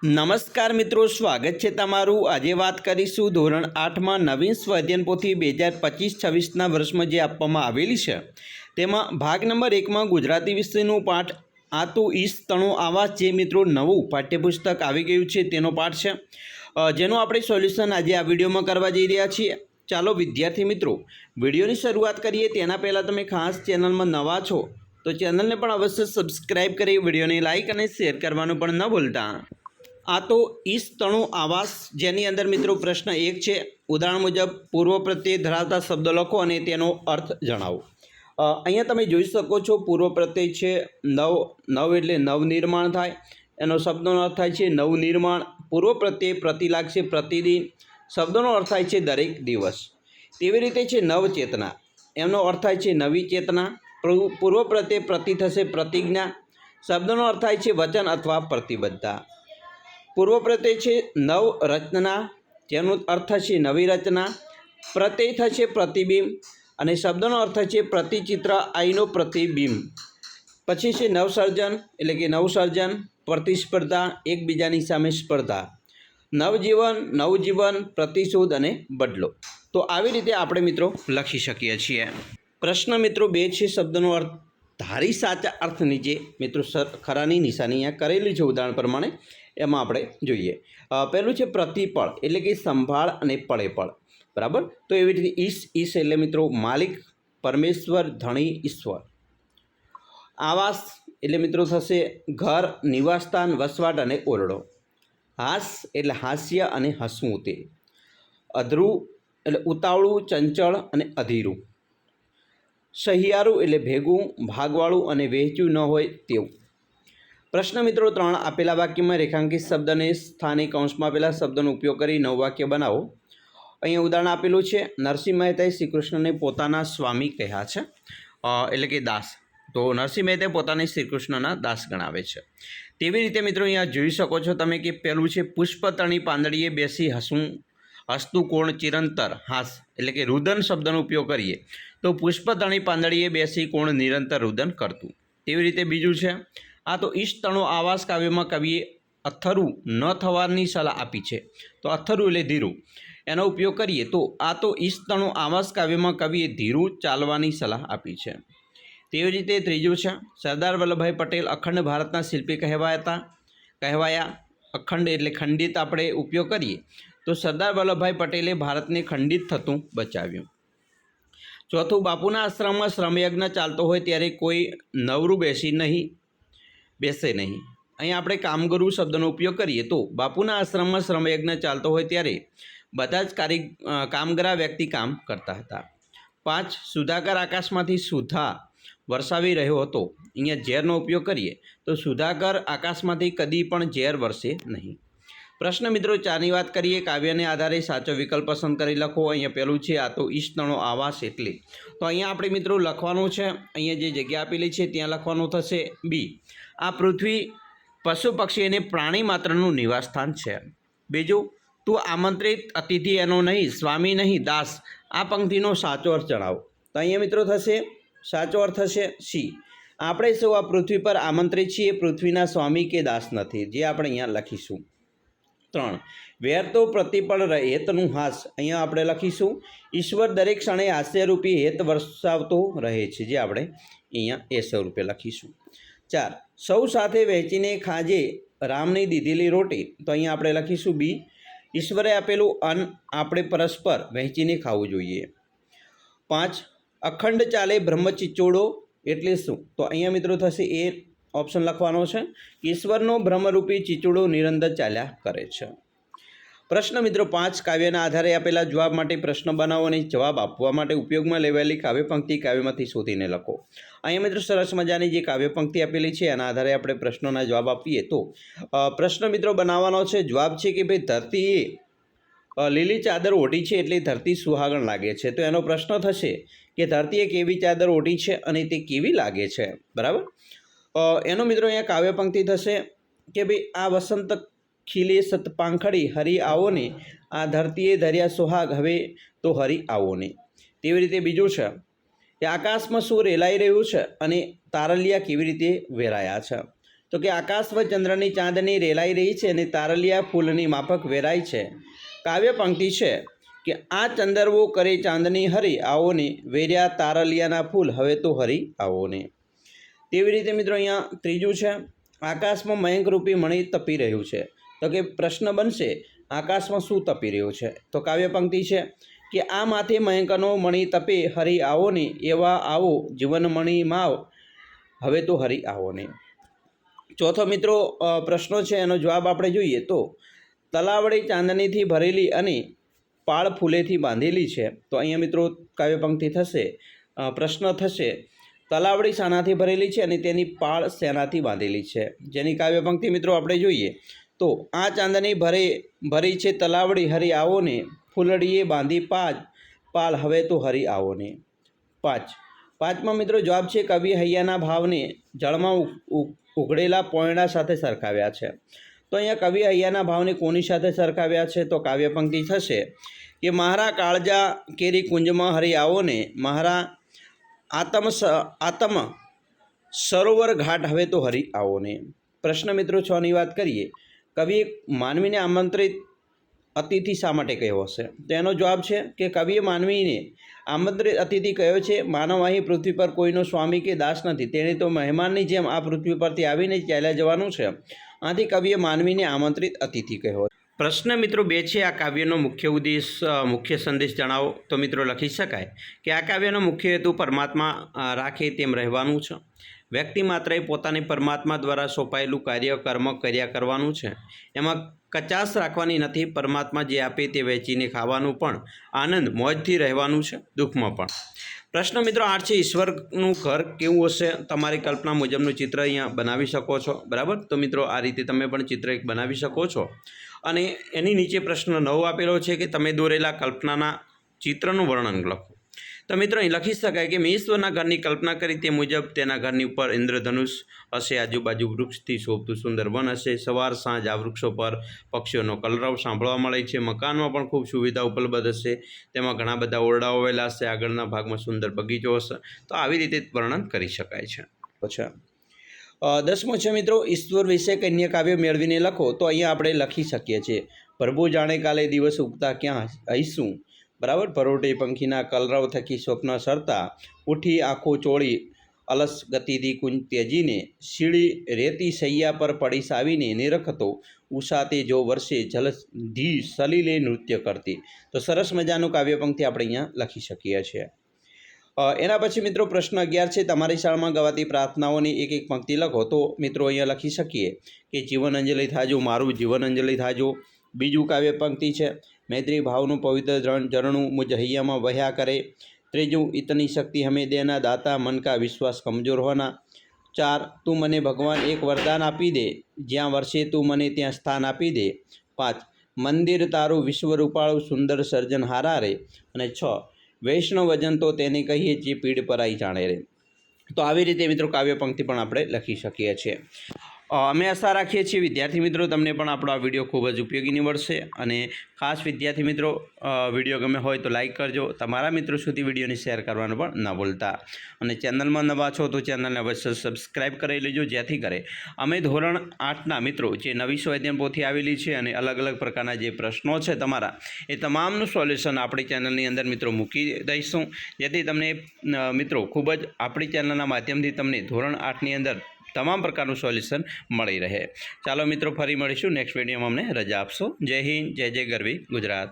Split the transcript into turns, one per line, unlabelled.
નમસ્કાર મિત્રો, સ્વાગત છે તમારું। આજે વાત કરીશું ધોરણ 8માં નવીન સ્વાધ્યાયન પોથી 2025-26ના વર્ષમાં જે આપવામાં આવેલી છે તેમાં ભાગ નંબર 1માં ગુજરાતી વિષયનું પાઠ આ તો ઈશ તણો આવાસ જે મિત્રો નવું પાઠ્યપુસ્તક આવી ગયું છે તેનો પાઠ છે, જેનું આપણે સોલ્યુશન આજે આ વિડીયોમાં કરવા જઈ રહ્યા છીએ। ચાલો વિદ્યાર્થી મિત્રો વિડીયોની શરૂઆત કરીએ તેના પહેલાં તમે ખાસ ચેનલમાં નવા છો તો ચેનલને પણ અવશ્ય સબસ્ક્રાઈબ કરી વિડીયોને લાઇક અને શેર કરવાનું પણ ન ભૂલતા। આ તો ઈશ તણો આવાસ જેની અંદર મિત્રો પ્રશ્ન 1 છે। ઉદાહરણ મુજબ પૂર્વ પ્રત્યય ધરાવતા શબ્દો લખો અને તેનો અર્થ જણાવો। અહીંયા તમે જોઈ શકો છો પૂર્વ પ્રત્યય છે નવ એટલે નવનિર્માણ થાય, એનો શબ્દોનો અર્થ થાય છે નવનિર્માણ। પૂર્વ પ્રત્યય પ્રતિ લાગશે પ્રતિદિન, શબ્દોનો અર્થ થાય છે દરેક દિવસ। તેવી રીતે છે નવચેતના, એમનો અર્થ થાય છે નવી ચેતના। પૂર્વ પ્રત્યય પ્રતિ થશે પ્રતિજ્ઞા, શબ્દોનો અર્થ થાય છે વચન અથવા પ્રતિબદ્ધતા। પૂર્વ પ્રત્યય છે નવ રચના, જેનો અર્થ થશે નવી રચના। પ્રત્યય થશે પ્રતિબિંબ અને શબ્દનો અર્થ છે પ્રતિચિત્ર આઈનો પ્રતિબિંબ। પછી છે નવસર્જન એટલે કે નવસર્જન, પ્રતિસ્પર્ધા એકબીજાની સામે સ્પર્ધા। નવજીવન નવજીવન, પ્રતિશોધ અને બદલો। તો આવી રીતે આપણે મિત્રો લખી શકીએ છીએ। પ્રશ્ન મિત્રો 2 છે, શબ્દનો અર્થ ધારી સાચા અર્થ નીચે મિત્રો ખરાની નિશાની અહીંયા કરેલી છે ઉદાહરણ પ્રમાણે, એમાં આપણે જોઈએ। પહેલું છે પ્રતિપળ એટલે કે સંભાળ અને પળેપળ, બરાબર। તો એવી રીતે ઈશ એટલે મિત્રો માલિક, પરમેશ્વર, ધણી, ઈશ્વર। આવાસ એટલે મિત્રો થશે ઘર, નિવાસસ્થાન, વસવાટ અને ઓરડો। હાસ એટલે હાસ્ય અને હસવું તે। અધરું એટલે ઉતાવળું, ચંચળ અને અધીરું। સહિયારું એટલે ભેગું, ભાગવાળું અને વહેંચ્યું ન હોય તેવું। પ્રશ્ન મિત્રો 3, આપેલા વાક્યમાં રેખાંકિત શબ્દને સ્થાને કૌંસમાં આપેલા શબ્દનો ઉપયોગ કરી નવું વાક્ય બનાવો। અહીંયા ઉદાહરણ આપેલું છે, નરસિંહ મહેતાએ શ્રી કૃષ્ણને પોતાના સ્વામી કહ્યા છે, એટલે કે દાસ। તો નરસિંહ મહેતાએ પોતાને શ્રી કૃષ્ણના દાસ ગણાવે છે। તેવી રીતે મિત્રો અહીંયા જોઈ શકો છો તમે કે પહેલું છે પુષ્પતણી પાંદડીએ બેસી હસતું કોણ ચિરંતર હાસ એટલે કે રુદન શબ્દનો ઉપયોગ કરીએ તો પુષ્પતણી પાંદડીએ બેસી કોણ નિરંતર રુદન કરતું। તેવી રીતે બીજું છે, આ તો ઈશ તણો આવાસ કાવ્યમાં કવિએ અથરું ન થવાની સલાહ આપી છે, તો અથરું એટલે ધીરું, એનો ઉપયોગ કરીએ તો આ તો ઈશ તણો આવાસ કાવ્યમાં કવિએ ધીરું ચાલવાની સલાહ આપી છે। તેવી રીતે ત્રીજું છે, સરદાર વલ્લભભાઈ પટેલ અખંડ ભારતના શિલ્પી કહેવાયા। અખંડ એટલે ખંડિત આપણે ઉપયોગ કરીએ તો સરદાર વલ્લભભાઈ પટેલે ભારતને ખંડિત થતું બચાવ્યું। ચોથું, બાપુના આશ્રમમાં શ્રમયજ્ઞ ચાલતો હોય ત્યારે કોઈ નવરું બેસે નહીં। અહીં આપણે કામગરુ શબ્દનો ઉપયોગ કરીએ તો બાપુના આશ્રમમાં શ્રમયજ્ઞ ચાલતો હોય ત્યારે બધા જ કામગરા વ્યક્તિ કામ કરતા હતા। 5, સુધાકર આકાશમાંથી સુધા વરસાવી રહ્યો હતો, અહીંયા ઝેરનો ઉપયોગ કરીએ તો સુધાકર આકાશમાંથી કદી પણ ઝેર વરસે નહીં। પ્રશ્ન મિત્રો 4ની વાત કરીએ, કાવ્યને આધારે સાચો વિકલ્પ પસંદ કરી લખો। અહીંયા પહેલું છે આ તો ઈશ તણો આવાસ એટલે, તો અહીંયા આપણે મિત્રો લખવાનું છે, અહીંયા જે જગ્યા આપેલી છે ત્યાં લખવાનું થશે બી, આ પૃથ્વી પશુ પક્ષી અને પ્રાણી માત્રનું નિવાસસ્થાન છે। બીજું, તું આમંત્રિત અતિથિ એનો નહીં, સ્વામી નહીં દાસ, આ પંક્તિનો સાચો અર્થ જણાવો। તો અહીંયા મિત્રો થશે સાચો અર્થ થશે સી, આપણે સૌ આ પૃથ્વી પર આમંત્રિત છીએ, પૃથ્વીના સ્વામી કે દાસ નથી, જે આપણે અહીંયા લખીશું। 3, વેર તો પ્રતિપળ હેતનું હાસ, અહીંયા આપણે લખીશું ઈશ્વર દરેક ક્ષણે હાસ્યરૂપી હેત વરસાવતો રહે છે, જે આપણે અહીંયા એ સ્વરૂપે લખીશું। 4, સૌ સાથે વહેંચીને ખાજે રામની દીધેલી રોટી, તો અહીંયા આપણે લખીશું બી, ઈશ્વરે આપેલું અન્ન આપણે પરસ્પર વહેંચીને ખાવું જોઈએ। 5, અખંડ ચાલે બ્રહ્મચિચોડો એટલે શું, તો અહીંયા મિત્રો થશે એ ઓપ્શન લખવાનો છે, ઈશ્વરનો બ્રહ્મરૂપી ચીચોડો નિરંતર ચાલ્યા કરે છે। પ્રશ્ન મિત્રો 5, કાવ્યના આધારે આપેલા જવાબ માટે પ્રશ્ન બનાવો અને જવાબ આપવા માટે ઉપયોગમાં લેવાયેલી કાવ્ય પંક્તિ કાવ્યમાંથી શોધીને લખો। અહીંયા મિત્રો સરસ મજાની જે કાવ્ય પંક્તિ આપેલી છે એના આધારે આપણે પ્રશ્નોના જવાબ આપીએ તો પ્રશ્ન મિત્રો બનાવવાનો છે, જવાબ છે કે ભાઈ ધરતીએ લીલી ચાદર ઓઢી છે એટલે ધરતી સુહાગણ લાગે છે, તો એનો પ્રશ્ન થશે કે ધરતીએ કેવી ચાદર ઓઢી છે અને તે કેવી લાગે છે, બરાબર। એનો મિત્રો અહીંયા કાવ્ય પંક્તિ થશે કે ભાઈ આ વસંત ખીલે સતપાંખડી હરી આવો ને, આ ધરતીએ ધર્યા સુહાગ હવે તો હરી આવો ને। તેવી રીતે બીજું છે કે આકાશમાં શું રેલાઈ રહ્યું છે અને તારલિયા કેવી રીતે વેરાયા છે, તો કે આકાશ પર ચંદ્રની ચાંદની રેલાઈ રહી છે અને તારલિયા ફૂલની માફક વેરાય છે. કાવ્ય પંક્તિ છે કે આ ચંદરવો કરે ચાંદની હરી આવો ને, વેર્યા તારલિયાના ફૂલ હવે તો હરી આવો ને. તેવી રીતે મિત્રો અહીંયા ત્રીજું છે, આકાશમાં મયંકરૂપી મણિ તપી રહ્યું છે. તો કે પ્રશ્ન બનશે આકાશમાં શું તપી રહ્યું છે? તો કાવ્ય પંક્તિ છે કે આ માથે મયંકનો મણિ તપે હરી આવો ને, એવા આવો જીવન મણિ માવ હવે તો હરી આવો ને. ચોથો મિત્રો પ્રશ્નો છે, એનો જવાબ આપણે જોઈએ તો તલાવડી ચાંદનીથી ભરેલી અને પાળ ફૂલેથી બાંધેલી છે. તો અહીંયા મિત્રો કાવ્ય પંક્તિ થશે, પ્રશ્ન થશે તલાવડી શાનાથી ભરેલી છે અને તેની પાળ શેનાથી બાંધેલી છે? જેની કાવ્ય પંક્તિ મિત્રો આપણે જોઈએ તો આ ચાંદની ભરી છે તલાવડી હરી આવો ને, ફૂલડીએ બાંધી પાળ હવે તો હરી આવો ને. પાંચમા મિત્રો જવાબ છે કવિ હૈયાના ભાવને જળમાં ઉઘડેલા પોયણા સાથે સરખાવ્યા છે. તો અહીંયા કવિ હૈયાના ભાવને કોની સાથે સરખાવ્યા છે? તો કાવ્ય પંક્તિ થશે કે મારા કાળજા કેરી કુંજમાં હરી આવો ને, મારા આતમ સરોવર ઘાટ હવે તો હરી આવો ને. પ્રશ્ન મિત્રો 6 ની વાત કરીએ, કવિએ માનવીને આમંત્રિત અતિથિ શા માટે કહ્યો હશે? તો એનો જવાબ છે કે કવિએ માનવીને આમંત્રિત અતિથિ કહ્યો છે. માનવ અહીં પૃથ્વી પર કોઈનો સ્વામી કે દાસ નથી, તેણે તો મહેમાનની જેમ આ પૃથ્વી પરથી આવીને ચાલ્યા જવાનું છે. આથી કવિએ માનવીને આમંત્રિત અતિથિ કહ્યો. પ્રશ્ન મિત્રો 2 છે, આ કાવ્યનો મુખ્ય સંદેશ જણાવો. તો મિત્રો લખી શકાય કે આ કાવ્યનો મુખ્ય હેતુ પરમાત્મા રાખે તેમ રહેવાનું છે. વ્યક્તિ માત્રએ પોતાને પરમાત્મા દ્વારા સોંપાયેલું કર્મ કર્યા કરવાનું છે. એમાં કચાશ રાખવાની નથી. પરમાત્મા જે આપે તે વહેંચીને ખાવાનું, પણ આનંદ મોજથી રહેવાનું છે, દુઃખમાં પણ. પ્રશ્ન મિત્રો 8 છે, ઈશ્વરનું ઘર કેવું હશે? તમારી કલ્પના મુજબનું ચિત્ર અહીંયા બનાવી શકો છો. બરાબર, તો મિત્રો આ રીતે તમે પણ ચિત્ર એક બનાવી શકો છો. અને એની નીચે પ્રશ્ન 9 આપેલો છે કે તમે દોરેલા કલ્પનાના ચિત્રનું વર્ણન લખો. તો મિત્રો અહીં લખી શકાય કે મેં ઈશ્વરના ઘરની કલ્પના કરી તે મુજબ તેના ઘરની ઉપર ઇન્દ્રધનુષ હશે, આજુબાજુ વૃક્ષથી શોભતું સુંદર વન હશે, સવાર સાંજ આ વૃક્ષો પર પક્ષીઓનો કલરવ સાંભળવા મળે છે. મકાનમાં પણ ખૂબ સુવિધા ઉપલબ્ધ હશે, તેમાં ઘણા બધા ઓરડાઓ આવેલા હશે, આગળના ભાગમાં સુંદર બગીચો હશે. તો આવી રીતે વર્ણન કરી શકાય છે. પછી 10મો છે મિત્રો, ઈશ્વર વિશે કન્ય કાવ્ય મેળવીને લખો. તો અહીંયા આપણે લખી શકીએ છીએ, પ્રભુ જાણે કાલે દિવસ ઉગતા ક્યાં આવીશું. બરાબર, પરોઢે પંખીના કલરવ થકી સ્વપ્ન સરતા, ઉઠી આંખો ચોળી અલસ ગતિથી કુંજ ત્યજીને, સીડી રેતી સૈયા પર પડી સાવીને, નિરખતો ઉષાતે જો વર્ષે જલધી સલીલે નૃત્ય કરતી. તો સરસ મજાનું કાવ્ય પંક્તિ આપણે અહીંયા લખી શકીએ છીએ. એના પછી મિત્રો પ્રશ્ન 11 છે, તમારી શાળામાં ગવાતી પ્રાર્થનાઓની એક એક પંક્તિ લખો. તો મિત્રો અહીંયા લખી શકીએ કે જીવન અંજલિ થાજો, મારું જીવન અંજલિ થાજો. બીજું કાવ્ય પંક્તિ છે, મૈત્રી ભાવનું પવિત્ર ઝરણું મુજ હૈયામાં વહ્યા કરે. ત્રીજું, ઇતની શક્તિ હમે દેના દાતા, મન કા વિશ્વાસ કમજોર હોના. 4, તું મને ભગવાન એક વરદાન આપી દે, જ્યાં વર્ષે તું મને ત્યાં સ્થાન આપી દે. 5, મંદિર તારું વિશ્વ રૂપાળું સુંદર સર્જન હારા રે. અને 6, વૈષ્ણવજન તો તેને કહીએ જે પીડ પરાઈ જાણે રે. તો આવી રીતે મિત્રો કાવ્ય પંક્તિ પણ આપણે લખી શકીએ છીએ. અમે આશા રાખીએ છીએ વિદ્યાર્થી મિત્રો તમને પણ આપણો આ વિડીયો ખૂબ જ ઉપયોગી નીવડશે. અને ખાસ વિદ્યાર્થી મિત્રો વિડીયો ગમે હોય તો લાઇક કરજો, તમારા મિત્રો સુધી વિડીયોને શેર કરવાનું પણ ન ભૂલતા. અને ચેનલમાં નવા છો તો ચેનલને અવશ્ય સબસ્ક્રાઈબ કરી લેજો, જેથી કરે અમે ધોરણ 8ના મિત્રો જે નવી સ્વાધ્યાય પોથી આવેલી છે અને અલગ અલગ પ્રકારના જે પ્રશ્નો છે તમારા, એ તમામનું સોલ્યુશન આપણી ચેનલની અંદર મિત્રો મૂકી દઈશું, જેથી તમને મિત્રો ખૂબ જ આપણી ચેનલના માધ્યમથી તમને ધોરણ 8ની અંદર તમામ પ્રકારનું સોલ્યુશન મળી રહે. ચાલો મિત્રો ફરી મળીશું નેક્સ્ટ વિડીયોમાં. અમને રજા આપશો. જય હિન્દ, જય જય ગરવી ગુજરાત.